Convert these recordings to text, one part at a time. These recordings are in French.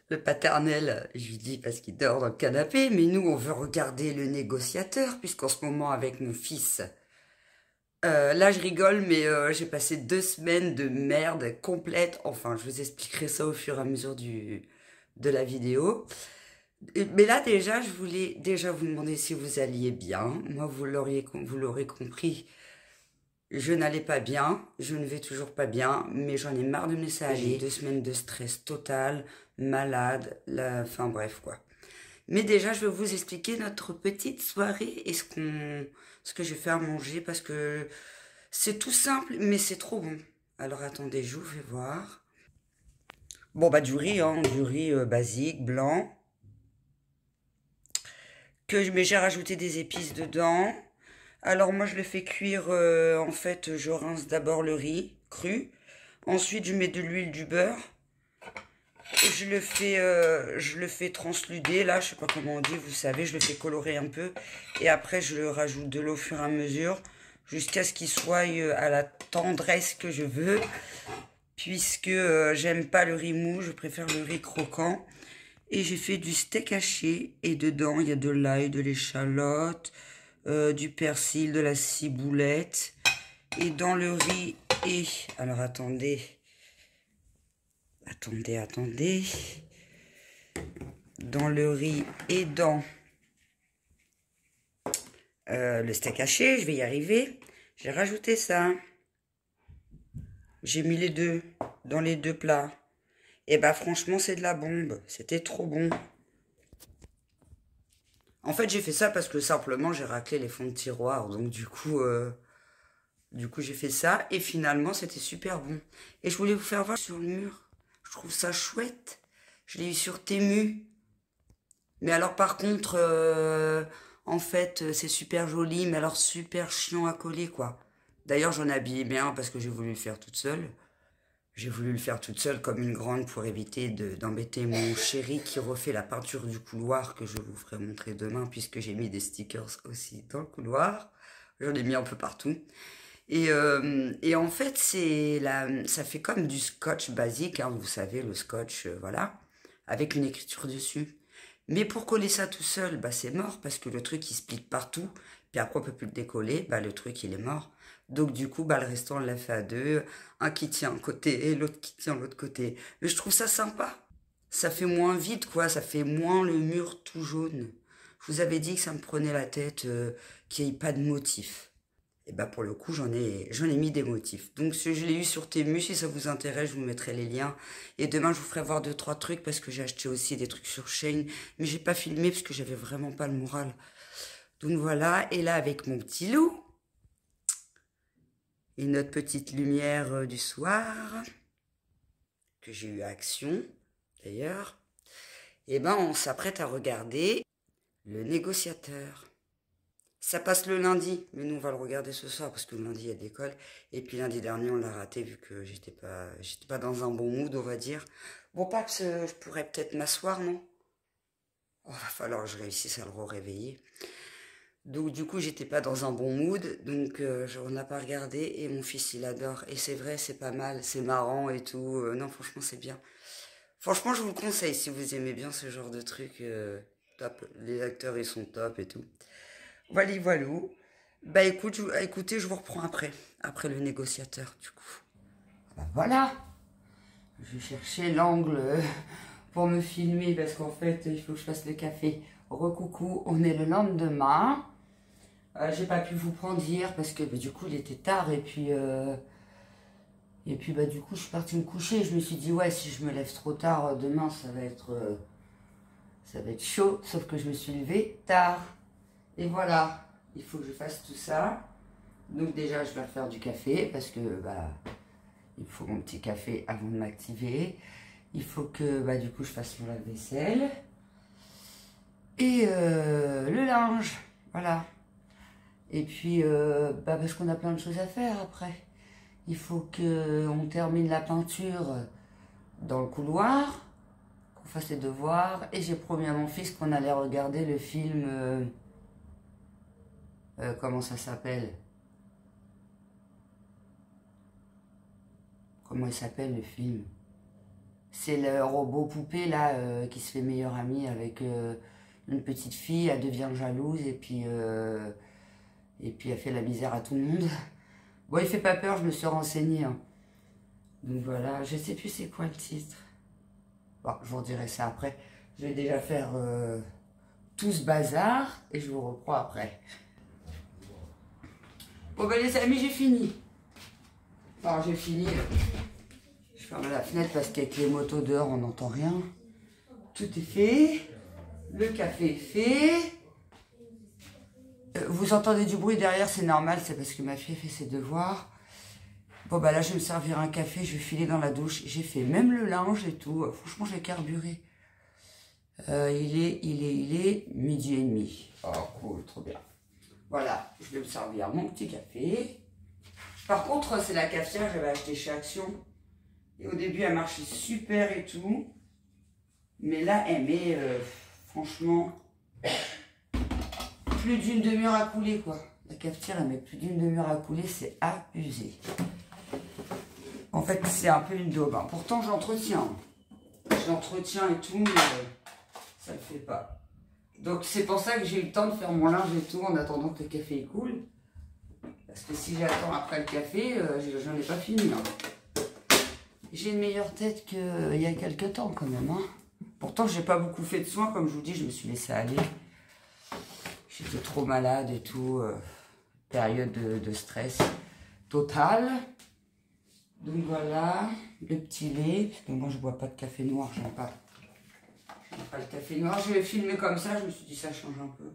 Le paternel, je lui dis parce qu'il dort dans le canapé, mais nous, on veut regarder Le Négociateur, puisqu'en ce moment, avec mon fils, là, je rigole, mais j'ai passé 2 semaines de merde complète. Enfin, je vous expliquerai ça au fur et à mesure de la vidéo. Mais là, déjà, je voulais déjà vous demander si vous alliez bien. Moi, vous l'aurez compris, je n'allais pas bien, je ne vais toujours pas bien, mais j'en ai marre de me laisser aller. J'ai 2 semaines de stress total, malade, enfin bref quoi. Mais déjà, je vais vous expliquer notre petite soirée et ce que je vais faire manger parce que c'est tout simple, mais c'est trop bon. Alors attendez, je vais voir. Bon bah du riz basique, blanc, mais j'ai rajouté des épices dedans. Alors moi je le fais cuire, en fait je rince d'abord le riz cru, ensuite je mets de l'huile, du beurre, je le fais transluder, là je sais pas comment on dit, vous savez, je le fais colorer un peu, et après je le rajoute de l'eau au fur et à mesure, jusqu'à ce qu'il soit à la tendresse que je veux, puisque j'aime pas le riz mou, je préfère le riz croquant. Et j'ai fait du steak haché, et dedans il y a de l'ail, de l'échalote, du persil, de la ciboulette. Et dans le riz, alors attendez. Dans le riz et dans le steak haché, je vais y arriver. J'ai rajouté ça. J'ai mis les deux dans les deux plats. Et bah franchement, c'est de la bombe. C'était trop bon. En fait, j'ai fait ça parce que simplement, j'ai raclé les fonds de tiroir. Donc du coup, j'ai fait ça. Et finalement, c'était super bon. Et je voulais vous faire voir sur le mur. Je trouve ça chouette. Je l'ai eu sur Temu. Mais alors par contre, en fait, c'est super joli, mais alors super chiant à coller, quoi. D'ailleurs, j'en ai habillé bien parce que j'ai voulu le faire toute seule. J'ai voulu le faire toute seule comme une grande pour éviter d'embêter mon chéri qui refait la peinture du couloir que je vous ferai montrer demain puisque j'ai mis des stickers aussi dans le couloir. J'en ai mis un peu partout. Et en fait, ça fait comme du scotch basique, hein, vous savez, le scotch, voilà, avec une écriture dessus. Mais pour coller ça tout seul, bah c'est mort parce que le truc il se plie partout. Puis après on peut plus le décoller, bah le truc il est mort. Donc du coup, bah le restant on l'a fait à deux, un qui tient un côté et l'autre qui tient l'autre côté. Mais je trouve ça sympa. Ça fait moins vide quoi, ça fait moins le mur tout jaune. Je vous avais dit que ça me prenait la tête, qu'il n'y ait pas de motif. Et bah pour le coup, j'en ai mis des motifs. Donc je l'ai eu sur Temu, si ça vous intéresse, je vous mettrai les liens. Et demain, je vous ferai voir 2, 3 trucs parce que j'ai acheté aussi des trucs sur Shein, mais j'ai pas filmé parce que j'avais vraiment pas le moral. Donc voilà, et là avec mon petit loup et notre petite lumière du soir que j'ai eu à Action d'ailleurs, et ben on s'apprête à regarder Le Négociateur. Ça passe le lundi, mais nous on va le regarder ce soir parce que le lundi il y a d'école. Et puis lundi dernier on l'a raté vu que j'étais pas dans un bon mood on va dire. Bon Paps, je pourrais peut-être m'asseoir, non? Oh, va falloir que je réussisse à le réveiller. Donc du coup j'étais pas dans un bon mood, donc on n'a pas regardé et mon fils il adore. Et c'est vrai, c'est pas mal, c'est marrant et tout. Non franchement c'est bien. Franchement je vous le conseille si vous aimez bien ce genre de truc. Top, les acteurs ils sont top et tout. Voilà, voilà. Bah écoutez, je vous reprends après le négociateur, du coup. Bah voilà, je cherchais l'angle pour me filmer parce qu'en fait, il faut que je fasse le café. Recoucou, on est le lendemain. J'ai pas pu vous prendre hier parce que bah, du coup il était tard et puis bah du coup je suis partie me coucher. Je me suis dit ouais si je me lève trop tard demain ça va être chaud. Sauf que je me suis levée tard. Et voilà, il faut que je fasse tout ça. Donc déjà, je vais refaire du café parce que bah, il me faut mon petit café avant de m'activer. Il faut que bah, du coup, je fasse mon lave-vaisselle. Et le linge, voilà. Et puis, bah, parce qu'on a plein de choses à faire après. Il faut qu'on termine la peinture dans le couloir, qu'on fasse les devoirs. Et j'ai promis à mon fils qu'on allait regarder le film... comment ça s'appelle? Comment il s'appelle le film? C'est le robot poupée là qui se fait meilleur ami avec une petite fille. Elle devient jalouse et puis elle fait la misère à tout le monde. Bon, il fait pas peur, je me suis renseignée. Hein. Donc voilà, je sais plus c'est quoi le titre. Bon, je vous dirai ça après. Je vais déjà faire tout ce bazar et je vous reprends après. Bon ben les amis, j'ai fini. Enfin, j'ai fini. Je ferme la fenêtre parce qu'avec les motos dehors, on n'entend rien. Tout est fait. Le café est fait. Vous entendez du bruit derrière, c'est normal, c'est parce que ma fille fait ses devoirs. Bon bah là, je vais me servir un café, je vais filer dans la douche. J'ai fait même le linge et tout. Franchement, j'ai carburé. Il est 12h30. Oh cool, trop bien. Voilà, je vais me servir mon petit café. Par contre, c'est la cafetière que j'avais acheté chez Action. Et au début, elle marchait super et tout. Mais là, elle met, franchement, plus d'une demi-heure à couler, quoi. La cafetière, elle met plus d'une demi-heure à couler, c'est abusé. En fait, c'est un peu une daube. Hein. Pourtant, j'entretiens. J'entretiens et tout, mais ça ne le fait pas. Donc, c'est pour ça que j'ai eu le temps de faire mon linge et tout en attendant que le café coule. Parce que si j'attends après le café, j'en ai pas fini. Hein. J'ai une meilleure tête qu'il y a quelques temps quand même. Hein. Pourtant, j'ai pas beaucoup fait de soins. Comme je vous dis, je me suis laissée aller. J'étais trop malade et tout. Période de stress total. Donc voilà, le petit lait. Parce que moi, je bois pas de café noir. J'aime pas. J'aime pas le café noir. Je vais filmer comme ça. Je me suis dit, ça change un peu.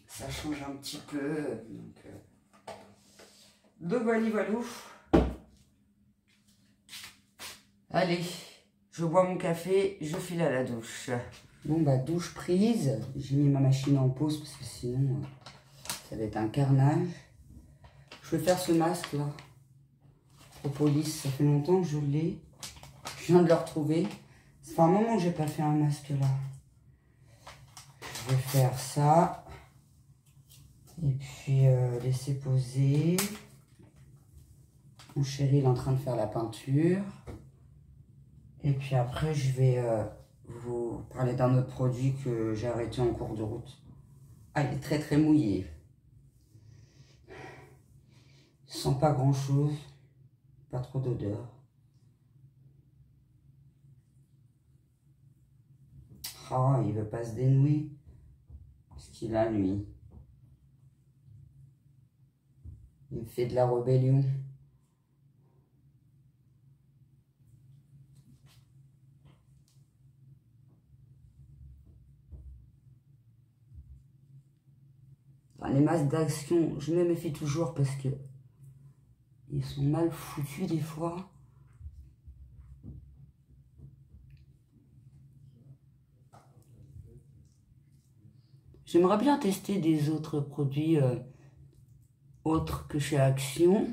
Ça change un petit peu. Donc voilà, voilà. Allez, je bois mon café, je file à la douche. Bon bah douche prise, j'ai mis ma machine en pause parce que sinon ça va être un carnage. Je vais faire ce masque là, Propolis, ça fait longtemps que je l'ai. Je viens de le retrouver. Ça fait un moment que j'ai pas fait un masque là. Je vais faire ça. Et puis laisser poser. Mon chéri il est en train de faire la peinture. Et puis après, je vais vous parler d'un autre produit que j'ai arrêté en cours de route. Ah, il est très très mouillé. Il sent pas grand chose. Pas trop d'odeur. Ah, il veut pas se dénouer. Qu'est-ce qu'il a lui? Il me fait de la rébellion. Les masques d'Action, je me méfie toujours parce que ils sont mal foutus des fois. J'aimerais bien tester des autres produits autres que chez Action,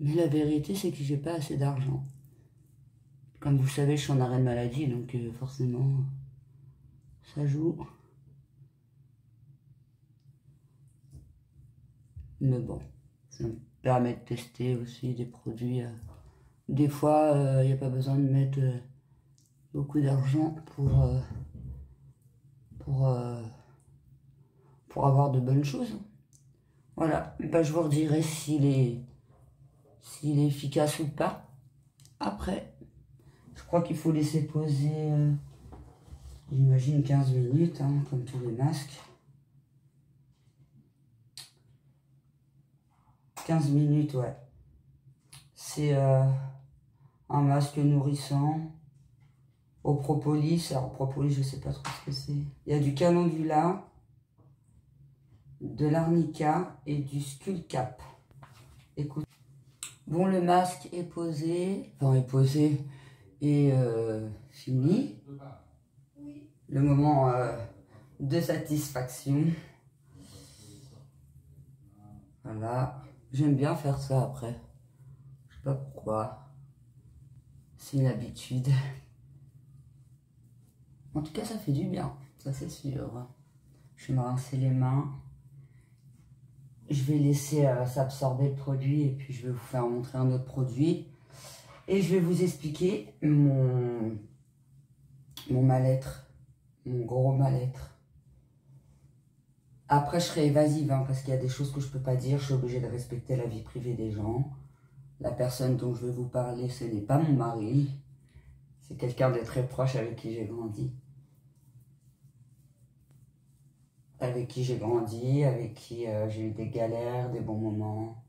mais la vérité c'est que j'ai pas assez d'argent. Comme vous savez, je suis en arrêt de maladie, donc forcément ça joue. Mais bon, ça me permet de tester aussi des produits. Des fois, il n'y a pas besoin de mettre beaucoup d'argent pour avoir de bonnes choses. Voilà, bah, je vous redirai s'il est efficace ou pas. Après, je crois qu'il faut laisser poser, j'imagine 15 minutes, hein, comme tous les masques. 15 minutes, ouais. C'est un masque nourrissant au propolis. Alors, propolis, je sais pas trop ce que c'est. Il y a du calendula, de l'arnica et du skullcap. Écoute. Bon, le masque est posé. Enfin, est posé et fini. Le moment de satisfaction. Voilà. J'aime bien faire ça après. Je sais pas pourquoi. C'est une habitude. En tout cas, ça fait du bien. Ça, c'est sûr. Je vais me rincer les mains. Je vais laisser s'absorber le produit et puis je vais vous faire montrer un autre produit. Et je vais vous expliquer mon mal-être, mon gros mal-être. Après, je serai évasive, hein, parce qu'il y a des choses que je ne peux pas dire. Je suis obligée de respecter la vie privée des gens. La personne dont je vais vous parler, ce n'est pas mon mari. C'est quelqu'un de très proche avec qui j'ai grandi. Avec qui j'ai grandi, avec qui j'ai eu des galères, des bons moments.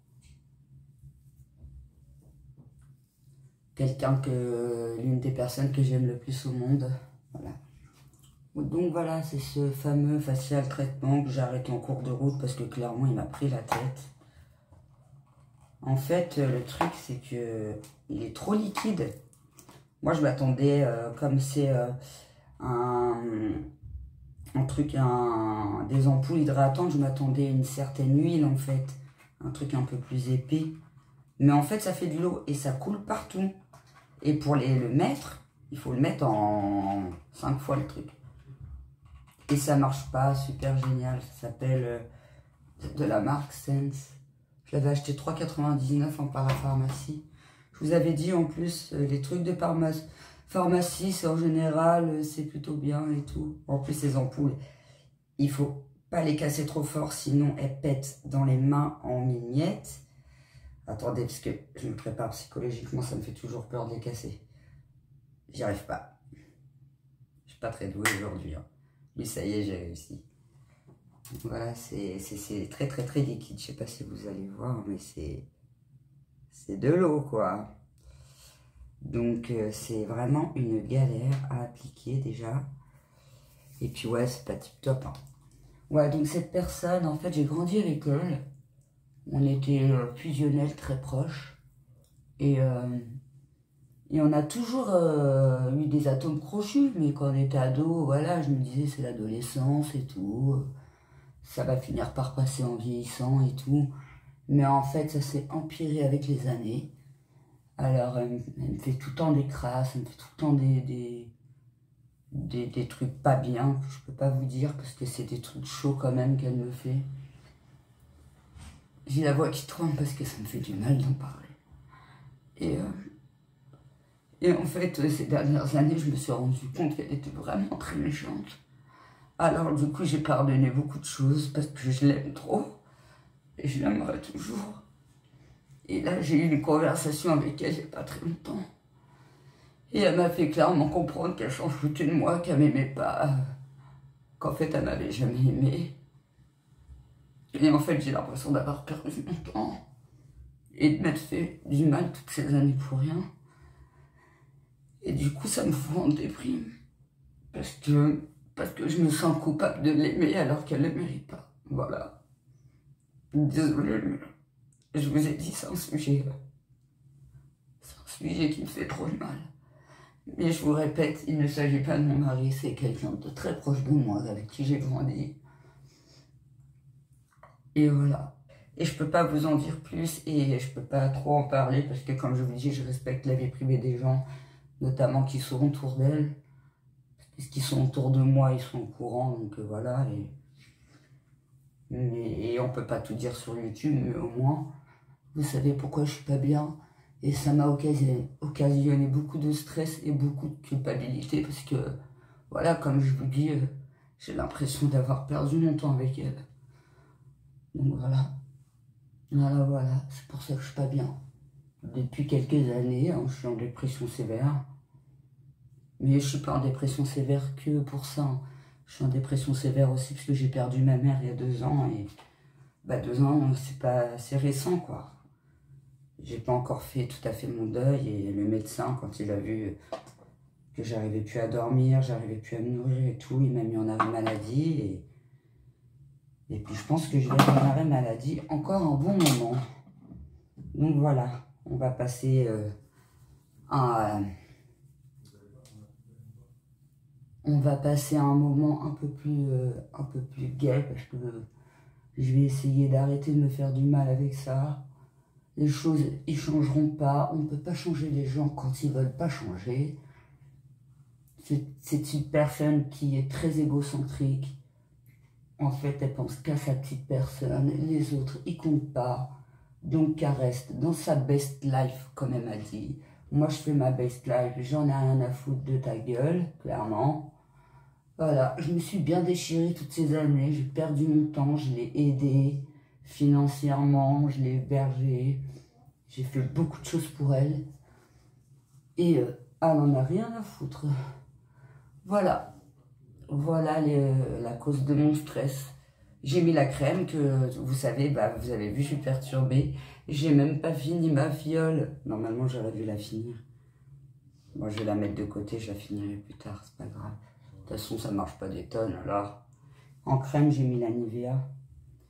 L'une des personnes que j'aime le plus au monde. Voilà. Donc voilà, c'est ce fameux facial traitement que j'ai arrêté en cours de route parce que clairement il m'a pris la tête. En fait, le truc c'est que il est trop liquide. Moi je m'attendais, comme c'est des ampoules hydratantes, je m'attendais à une certaine huile en fait. Un truc un peu plus épais. Mais en fait ça fait de l'eau et ça coule partout. Et pour le mettre, il faut le mettre en 5 fois le truc. Et ça marche pas, super génial. Ça s'appelle de la marque Sense. Je l'avais acheté 3,99 en parapharmacie. Je vous avais dit en plus, les trucs de pharmacie, c'est en général, c'est plutôt bien et tout. En plus, ces ampoules, il faut pas les casser trop fort, sinon elles pètent dans les mains en miettes. Attendez, parce que je me prépare psychologiquement, ça me fait toujours peur de les casser. J'y arrive pas. Je suis pas très douée aujourd'hui, hein. Mais ça y est, j'ai réussi. Voilà, c'est très très très liquide. Je sais pas si vous allez voir, mais c'est de l'eau quoi. Donc c'est vraiment une galère à appliquer déjà. Et puis ouais, c'est pas tip top, hein. Ouais, donc cette personne, en fait, j'ai grandi avec elle. On était fusionnels très proches. Et on a toujours eu des atomes crochus, mais quand on était ado, voilà, je me disais c'est l'adolescence et tout, ça va finir par passer en vieillissant et tout. Mais en fait, ça s'est empiré avec les années. Alors, elle me fait tout le temps des crasses, elle me fait tout le temps des trucs pas bien, que je peux pas vous dire, parce que c'est des trucs chauds quand même qu'elle me fait. J'ai la voix qui tremble parce que ça me fait du mal d'en parler. Et en fait, ces dernières années, je me suis rendu compte qu'elle était vraiment très méchante. Alors du coup, j'ai pardonné beaucoup de choses parce que je l'aime trop. Et je l'aimerai toujours. Et là, j'ai eu une conversation avec elle il n'y a pas très longtemps. Et elle m'a fait clairement comprendre qu'elle s'en foutait de moi, qu'elle m'aimait pas. Qu'en fait, elle m'avait jamais aimé. Et en fait, j'ai l'impression d'avoir perdu mon temps. Et de m'être fait du mal toutes ces années pour rien. Et du coup, ça me fout en déprime. Parce que je me sens coupable de l'aimer alors qu'elle ne le mérite pas. Voilà. Désolée, mais je vous ai dit, c'est un sujet qui me fait trop de mal. Mais je vous répète, il ne s'agit pas de mon mari, c'est quelqu'un de très proche de moi, avec qui j'ai grandi. Et voilà. Et je peux pas vous en dire plus, et je peux pas trop en parler, parce que comme je vous dis, je respecte la vie privée des gens, notamment qui sont autour d'elle. Parce qu'ils sont autour de moi, ils sont au courant, donc voilà. Et on peut pas tout dire sur YouTube, mais au moins, vous savez pourquoi je suis pas bien. Et ça m'a occasionné beaucoup de stress et beaucoup de culpabilité, parce que, voilà, comme je vous dis, j'ai l'impression d'avoir perdu mon temps avec elle. Donc voilà. Voilà, c'est pour ça que je suis pas bien. Depuis quelques années, hein, je suis en dépression sévère. Mais je suis pas en dépression sévère que pour ça, hein. Je suis en dépression sévère aussi parce que j'ai perdu ma mère il y a 2 ans. Et 2 ans, c'est récent quoi. J'ai pas encore fait tout à fait mon deuil. Et le médecin, quand il a vu que j'arrivais plus à dormir, j'arrivais plus à me nourrir et tout, il m'a mis en arrêt maladie. Et puis je pense que je vais être en arrêt maladie encore un bon moment. Donc voilà, on va passer on va passer à un moment un peu plus gai, parce que je vais essayer d'arrêter de me faire du mal avec ça. Les choses, ils changeront pas. On ne peut pas changer les gens quand ils veulent pas changer. C'est une personne qui est très égocentrique. En fait, elle pense qu'à sa petite personne. Les autres, ils comptent pas. Donc, qu'elle reste dans sa best life, comme elle m'a dit. Moi, je fais ma best life. J'en ai rien à foutre de ta gueule, clairement. Voilà, je me suis bien déchirée toutes ces années. J'ai perdu mon temps, je l'ai aidée financièrement, je l'ai hébergée. J'ai fait beaucoup de choses pour elle. Et elle n'en a rien à foutre. Voilà. Voilà la cause de mon stress. J'ai mis la crème que, vous savez, bah, vous avez vu, je suis perturbée. J'ai même pas fini ma fiole. Normalement, j'aurais dû la finir. Moi, je vais la mettre de côté, je la finirai plus tard, c'est pas grave. De toute façon, ça marche pas des tonnes, alors. En crème, j'ai mis la Nivea.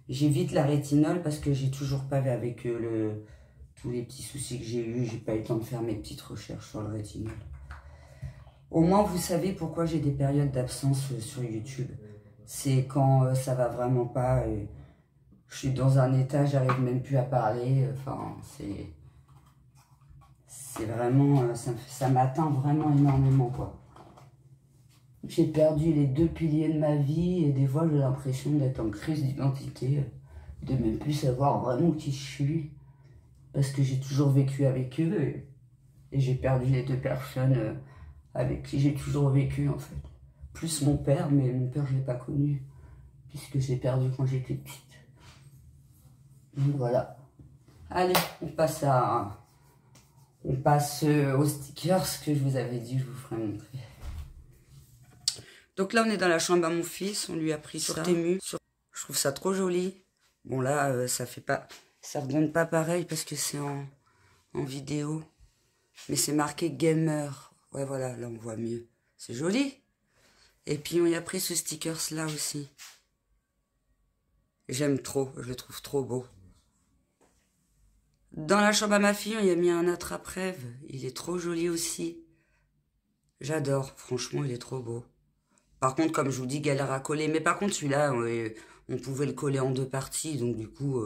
J'évite la rétinol parce que j'ai toujours pas vu avec tous les petits soucis que j'ai eus. J'ai pas eu le temps de faire mes petites recherches sur le rétinol. Au moins, vous savez pourquoi j'ai des périodes d'absence sur YouTube. C'est quand ça va vraiment pas. Je suis dans un état, j'arrive même plus à parler. Enfin, c'est vraiment, ça m'atteint vraiment énormément, quoi. J'ai perdu les 2 piliers de ma vie et des fois j'ai l'impression d'être en crise d'identité, de même plus savoir vraiment qui je suis, parce que j'ai toujours vécu avec eux et j'ai perdu les 2 personnes avec qui j'ai toujours vécu en fait. Plus mon père, mais mon père je l'ai pas connu, puisque je l'ai perdu quand j'étais petite. Donc voilà. Allez, on passe aux stickers que je vous avais dit que je vous ferais montrer. Donc là, on est dans la chambre à mon fils. On lui a pris sur Temu. Je trouve ça trop joli. Bon là, ça redonne pas pareil parce que c'est en vidéo. Mais c'est marqué gamer. Ouais, voilà, là on voit mieux. C'est joli. Et puis on y a pris ce stickers là aussi. J'aime trop, je le trouve trop beau. Dans la chambre à ma fille, on y a mis un attrape-rêve. Il est trop joli aussi. J'adore, franchement, il est trop beau. Par contre, comme je vous dis, galère à coller. Mais par contre, celui-là, on pouvait le coller en 2 parties. Donc du coup,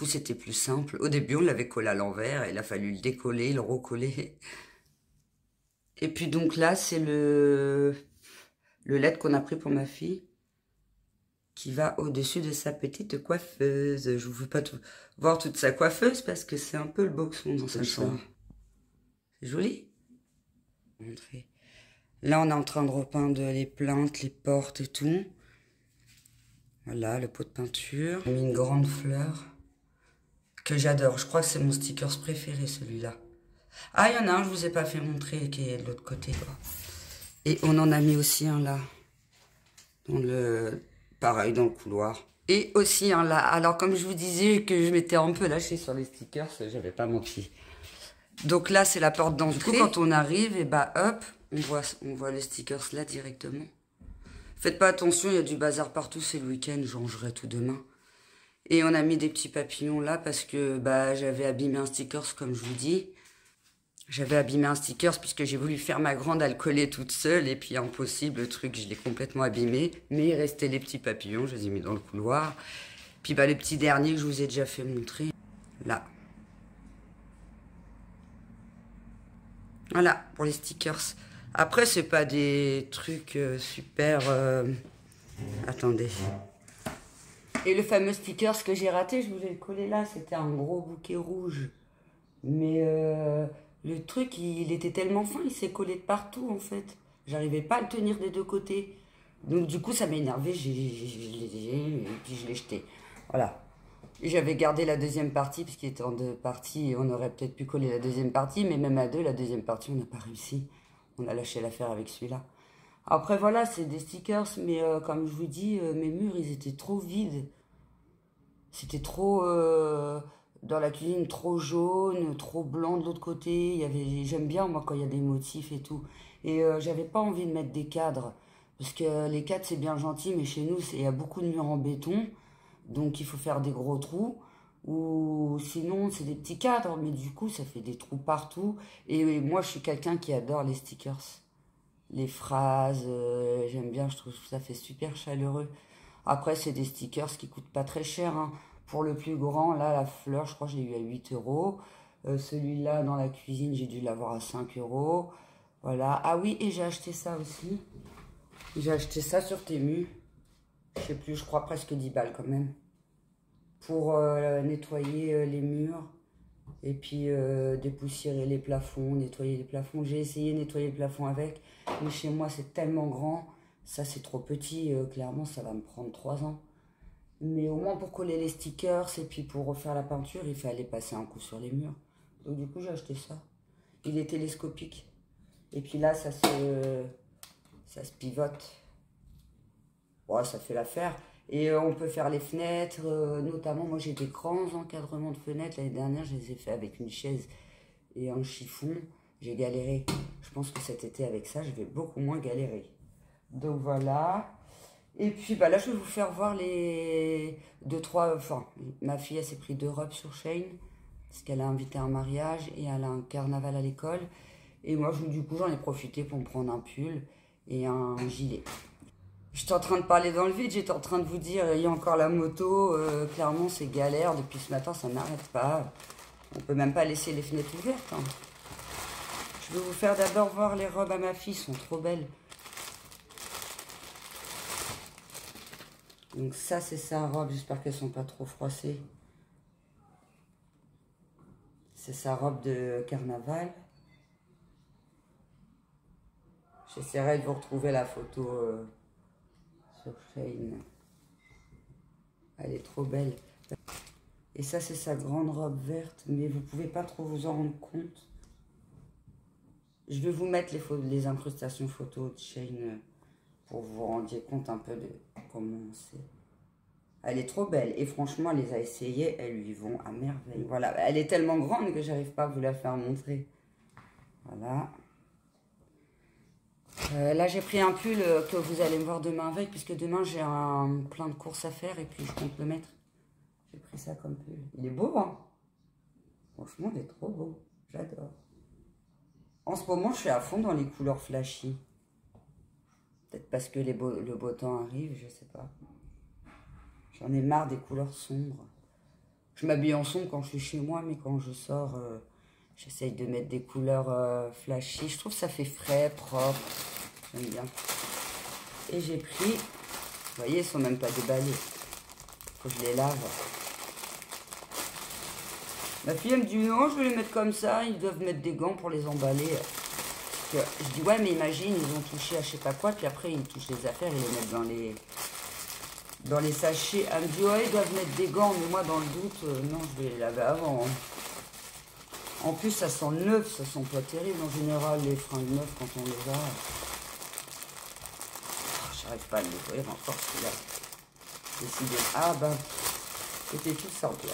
c'était plus simple. Au début, on l'avait collé à l'envers. Il a fallu le décoller, le recoller. Et puis donc là, c'est le LED qu'on a pris pour ma fille, qui va au-dessus de sa petite coiffeuse. Je ne veux pas voir toute sa coiffeuse parce que c'est un peu le boxon dans cette chambre. C'est joli. Montrer. Là, on est en train de repeindre les plantes, les portes et tout. Voilà, le pot de peinture. J'ai mis une grande fleur que j'adore. Je crois que c'est mon sticker préféré, celui-là. Ah, il y en a un, je vous ai pas fait montrer, qui est de l'autre côté, quoi. Et on en a mis aussi un là. Pareil, dans le couloir. Et aussi un là. Alors, comme je vous disais que je m'étais un peu lâchée sur les stickers, j'avais pas menti. Donc là, c'est la porte d'entrée. Du coup, quand on arrive, et bah hop, on voit les stickers là directement. Faites pas attention, il y a du bazar partout, c'est le week-end, je rangerai tout demain. Et on a mis des petits papillons là parce que bah j'avais abîmé un stickers comme je vous dis. J'avais abîmé un stickers puisque j'ai voulu faire ma grande à le coller toute seule et puis impossible, le truc, je l'ai complètement abîmé. Mais il restait les petits papillons, je les ai mis dans le couloir. Puis bah les petits derniers que je vous ai déjà fait montrer, là. Voilà, pour les stickers. Après, c'est pas des trucs super... Attendez. Et le fameux stickers que j'ai raté, je voulais le coller là. C'était un gros bouquet rouge. Mais le truc, il était tellement fin, il s'est collé de partout, en fait. J'arrivais pas à le tenir des 2 côtés. Donc, du coup, ça m'a énervé. Et puis, je l'ai jeté. Voilà. J'avais gardé la deuxième partie, puisqu'il était en 2 parties, et on aurait peut-être pu coller la deuxième partie, mais même à 2, la deuxième partie, on n'a pas réussi. On a lâché l'affaire avec celui-là. Après, voilà, c'est des stickers, mais comme je vous dis, mes murs, ils étaient trop vides. C'était trop, dans la cuisine, trop jaune, trop blanc de l'autre côté. J'aime bien, moi, quand il y a des motifs et tout. Et j'avais pas envie de mettre des cadres, parce que les cadres, c'est bien gentil, mais chez nous, il y a beaucoup de murs en béton. Donc il faut faire des gros trous, ou sinon c'est des petits cadres, mais du coup ça fait des trous partout. Et moi je suis quelqu'un qui adore les stickers, les phrases, j'aime bien, je trouve que ça fait super chaleureux. Après c'est des stickers qui coûtent pas très cher, hein. Pour le plus grand, là la fleur, je crois que je l'ai eu à 8 euros. Celui-là dans la cuisine, j'ai dû l'avoir à 5 euros. Voilà, ah oui, et j'ai acheté ça aussi. J'ai acheté ça sur Temu. Je sais plus, je crois presque 10 balles quand même. Pour nettoyer les murs. Et puis dépoussiérer les plafonds, nettoyer les plafonds. J'ai essayé de nettoyer le plafond avec, mais chez moi c'est tellement grand. Ça c'est trop petit, clairement ça va me prendre 3 ans. Mais au moins pour coller les stickers et puis pour refaire la peinture, il fallait passer un coup sur les murs. Donc du coup j'ai acheté ça. Il est télescopique. Et puis là ça se pivote. Ouais, ça fait l'affaire. Et on peut faire les fenêtres, notamment moi j'ai des grands encadrements de fenêtres. L'année dernière je les ai fait avec une chaise et un chiffon. J'ai galéré. Je pense que cet été avec ça je vais beaucoup moins galérer. Donc voilà. Et puis bah là je vais vous faire voir les 2-3... Enfin, ma fille elle s'est pris 2 robes sur Shein. Parce qu'elle a invité un mariage et elle a un carnaval à l'école. Et moi du coup j'en ai profité pour me prendre un pull et un gilet. J'étais en train de parler dans le vide, j'étais en train de vous dire, il y a encore la moto, clairement c'est galère, depuis ce matin ça n'arrête pas. On peut même pas laisser les fenêtres ouvertes. Hein. Je vais vous faire d'abord voir les robes à ma fille, sont trop belles. Donc ça c'est sa robe, j'espère qu'elles sont pas trop froissées. C'est sa robe de carnaval. J'essaierai de vous retrouver la photo sur Shein. Elle est trop belle. Et ça, c'est sa grande robe verte, mais vous pouvez pas trop vous en rendre compte. Je vais vous mettre les incrustations photos de Shein pour vous vous rendiez compte un peu de comment c'est. Elle est trop belle. Et franchement, elle les a essayées, elles lui vont à merveille. Voilà, elle est tellement grande que j'arrive pas à vous la faire montrer. Voilà. Là, j'ai pris un pull que vous allez me voir demain avec, puisque demain, j'ai plein de courses à faire et puis je compte le mettre. J'ai pris ça comme pull. Il est beau, hein? Franchement, il est trop beau. J'adore. En ce moment, je suis à fond dans les couleurs flashy. Peut-être parce que le beau temps arrive, je sais pas. J'en ai marre des couleurs sombres. Je m'habille en sombre quand je suis chez moi, mais quand je sors, j'essaye de mettre des couleurs flashy. Je trouve que ça fait frais, propre. J'aime bien. Et j'ai pris... Vous voyez, ils sont même pas déballés. Faut que je les lave. Ma fille, elle me dit non, je vais les mettre comme ça. Ils doivent mettre des gants pour les emballer. Je dis ouais, mais imagine, ils ont touché à je sais pas quoi. Puis après, ils touchent les affaires et les mettent dans les sachets. Elle me dit ouais, ils doivent mettre des gants. Mais moi, dans le doute, non, je vais les laver avant. Hein. En plus, ça sent neuf, ça sent pas terrible. En général, les fringues neuves, quand on les a... Oh, j'arrive pas à le nettoyer encore, celui-là. Décidé. Ah ben, c'était tout simple.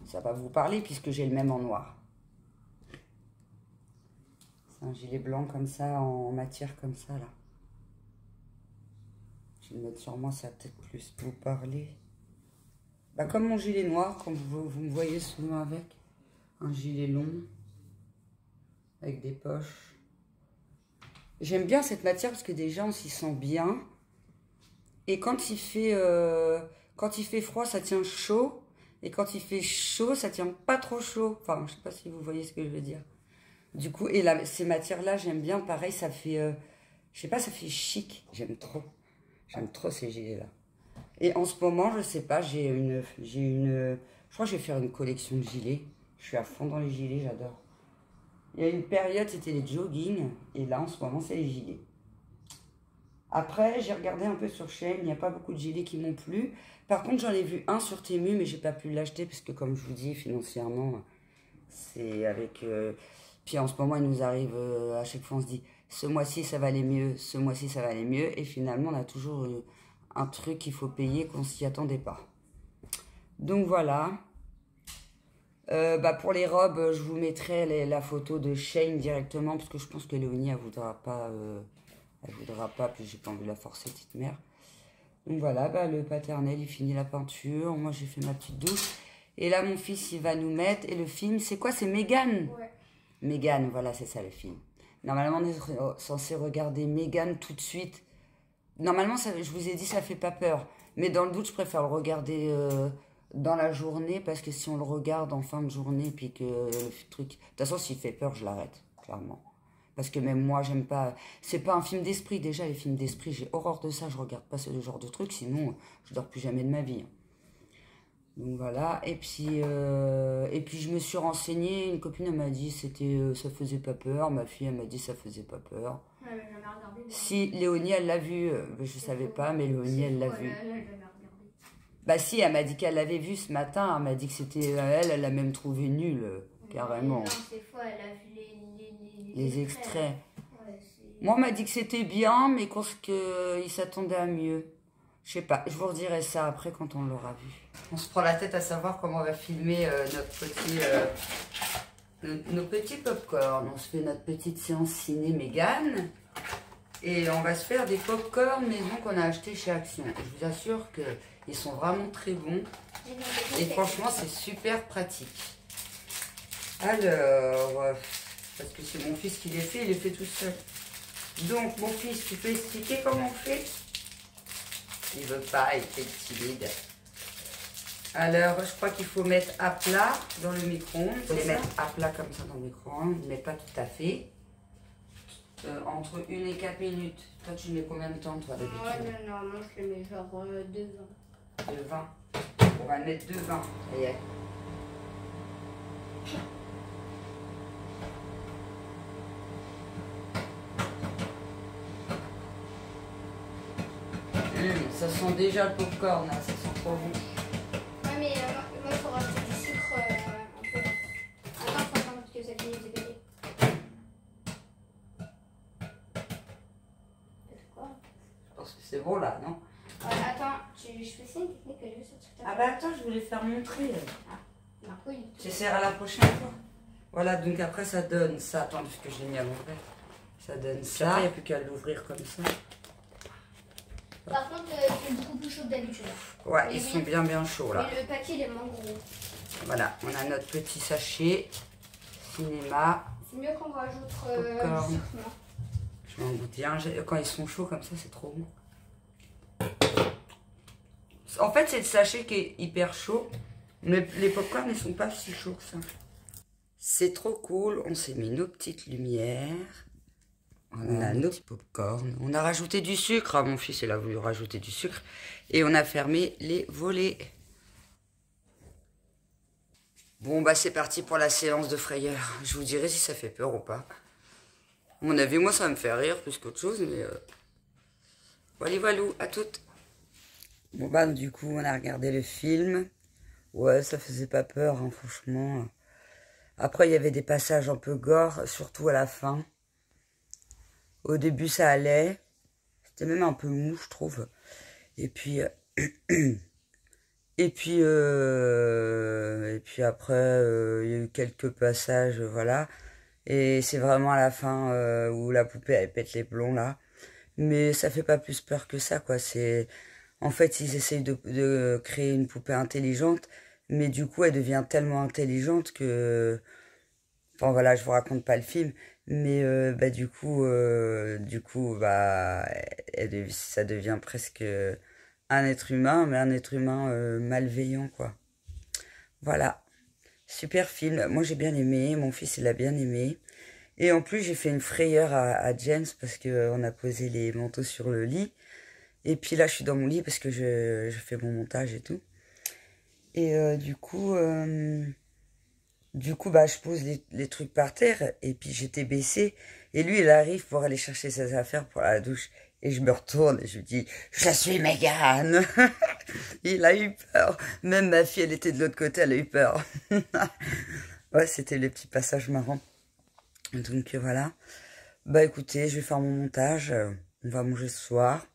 Ça va vous parler puisque j'ai le même en noir. C'est un gilet blanc comme ça, en matière comme ça, là. Je vais le mettre sur moi, ça va peut-être plus vous parler. Bah, comme mon gilet noir, comme vous me voyez souvent avec. Un gilet long, avec des poches. J'aime bien cette matière parce que déjà, on s'y sent bien. Et quand il fait froid, ça tient chaud. Et quand il fait chaud, ça tient pas trop chaud. Enfin, je sais pas si vous voyez ce que je veux dire. Du coup, et là, ces matières-là, j'aime bien. Pareil, ça fait... je sais pas, ça fait chic. J'aime trop. J'aime trop ces gilets-là. Et en ce moment, je sais pas, je crois que je vais faire une collection de gilets. Je suis à fond dans les gilets, j'adore. Il y a une période, c'était les joggings. Et là, en ce moment, c'est les gilets. Après, j'ai regardé un peu sur Shein, il n'y a pas beaucoup de gilets qui m'ont plu. Par contre, j'en ai vu un sur Temu, mais j'ai pas pu l'acheter parce que, comme je vous dis, financièrement, c'est avec... Puis en ce moment, il nous arrive, à chaque fois, on se dit, ce mois-ci, ça va aller mieux, ce mois-ci, ça va aller mieux. Et finalement, on a toujours un truc qu'il faut payer qu'on s'y attendait pas. Donc voilà. Bah pour les robes, je vous mettrai la photo de Shein directement, parce que je pense que Léonie, elle voudra pas... Elle voudra pas, puis j'ai pas envie de la forcer, petite mère. Donc voilà, bah, le paternel, il finit la peinture. Moi, j'ai fait ma petite douche. Et là, mon fils, il va nous mettre. Et le film, c'est quoi? C'est Megan. Ouais. Megan, voilà, c'est ça le film. Normalement, on est censé regarder Megan tout de suite. Normalement, ça, je vous ai dit, ça fait pas peur. Mais dans le doute, je préfère le regarder dans la journée. Parce que si on le regarde en fin de journée, puis que le truc... De toute façon, s'il fait peur, je l'arrête, clairement. Parce que même moi, j'aime pas... C'est pas un film d'esprit. Déjà, les films d'esprit, j'ai horreur de ça. Je regarde pas ce genre de trucs. Sinon, je dors plus jamais de ma vie. Donc voilà. Et puis je me suis renseignée. Une copine, elle m'a dit ça faisait pas peur. Ma fille, elle m'a dit ça faisait pas peur. Ouais, mais j'en ai regardé. Si, Léonie, elle l'a vu. Je savais pas, mais Léonie, elle l'a vu. Là, j'avais regardé. Bah si, elle m'a dit qu'elle l'avait vu ce matin. Elle m'a dit que c'était elle l'a même trouvé nul, carrément. Non, c'est faux, elle a vu Les extraits. Ouais, moi, on m'a dit que c'était bien, mais qu'il s'attendait à mieux. Je sais pas, je vous redirai ça après quand on l'aura vu. On se prend la tête à savoir comment on va filmer nos petits pop-corn. On se fait notre petite séance ciné Mégane. Et on va se faire des pop-corn maison qu'on a acheté chez Action. Et je vous assure qu'ils sont vraiment très bons. Et franchement, c'est super pratique. Alors, parce que c'est mon fils qui les fait, il les fait tout seul. Donc, mon fils, tu peux expliquer comment on fait? Il veut pas, il fait timide. Alors, je crois qu'il faut mettre à plat dans le micro-ondes. Il faut les mettre à plat comme ça dans le micro-ondes, mais pas tout à fait. Entre 1 et 4 minutes. Toi, tu mets combien de temps, toi, d'habitude? Ouais, normalement, je le mets genre 2 De 20. On va mettre de 20. Ça y est. Ça sent déjà le popcorn, là. Ça sent trop bon. Ouais, mais moi, il faut rajouter du sucre un peu. Attends, faut attendre que ça finisse de péter. Quoi? Je pense que c'est bon, là, non? Attends, je fais ça une technique que j'ai vue sur TikTok. Ah bah attends, je voulais faire montrer. Marco, il J'essaierai la prochaine fois. Voilà, donc après, ça donne ça. Attends, parce que je l'ai mis à l'envers. Ça donne ça. Après, il n'y a plus qu'à l'ouvrir comme ça. Par contre, c'est beaucoup plus chaud que d'habitude. Ouais, ils sont bien chauds, là. Mais le papier, il est moins gros. Voilà, on a notre petit sachet cinéma. C'est mieux qu'on rajoute du Popcorn. sucre, non? Je vais en goûter un. Quand ils sont chauds comme ça, c'est trop bon. En fait, c'est le sachet qui est hyper chaud. Mais les popcorn ne sont pas si chauds que ça. C'est trop cool. On s'est mis nos petites lumières. On a nos petits popcorn. On a rajouté du sucre. Ah, mon fils, il a voulu rajouter du sucre. Et on a fermé les volets. Bon, bah c'est parti pour la séance de frayeur. Je vous dirai si ça fait peur ou pas. À mon avis, moi, ça va me faire rire plus qu'autre chose. Mais voilà, voilou, à toutes. Bon, bah du coup, on a regardé le film. Ouais, ça faisait pas peur, hein, franchement. Après, il y avait des passages un peu gore, surtout à la fin. Au début, ça allait. C'était même un peu mou, je trouve. Et puis... et puis après, il y a eu quelques passages, voilà. Et c'est vraiment à la fin où la poupée, elle pète les plombs, là. Mais ça fait pas plus peur que ça, quoi. C'est... En fait, ils essayent de créer une poupée intelligente, mais du coup, elle devient tellement intelligente que... Enfin, voilà, je vous raconte pas le film, mais bah, du coup, bah, ça devient presque un être humain, mais un être humain malveillant, quoi. Voilà, super film. Moi, j'ai bien aimé, mon fils, il a bien aimé. Et en plus, j'ai fait une frayeur à James parce qu'on a posé les manteaux sur le lit. Et puis là, je suis dans mon lit parce que je fais mon montage et tout. Et du coup, bah, je pose les trucs par terre. Et puis, j'étais baissée. Et lui, il arrive pour aller chercher ses affaires pour la douche. Et je me retourne et je lui dis, je suis Mégane. Il a eu peur. Même ma fille, elle était de l'autre côté, elle a eu peur. Ouais, c'était le petit passage marrant. Donc, voilà. Bah, écoutez, je vais faire mon montage. On va manger ce soir.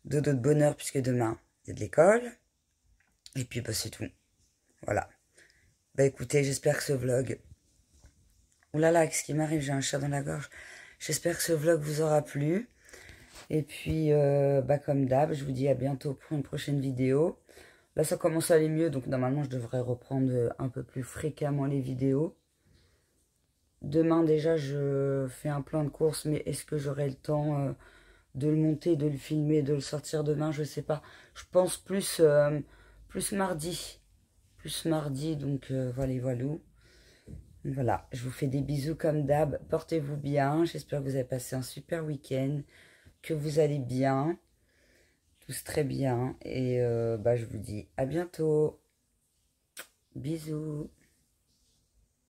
Dodo de bonheur puisque demain il y a de l'école. Et puis bah c'est tout. Voilà. Bah écoutez, j'espère que ce vlog... Oh là là, qu'est-ce qui m'arrive? J'ai un chat dans la gorge. J'espère que ce vlog vous aura plu. Et puis bah comme d'hab, je vous dis à bientôt pour une prochaine vidéo. Là ça commence à aller mieux, donc normalement je devrais reprendre un peu plus fréquemment les vidéos. Demain déjà je fais un plan de course, mais est-ce que j'aurai le temps de le monter, de le filmer, de le sortir demain, je sais pas. Je pense plus mardi. Plus mardi, donc voilà, voilou. Voilà, je vous fais des bisous comme d'hab. Portez-vous bien. J'espère que vous avez passé un super week-end, que vous allez bien, tous très bien. Et je vous dis à bientôt. Bisous.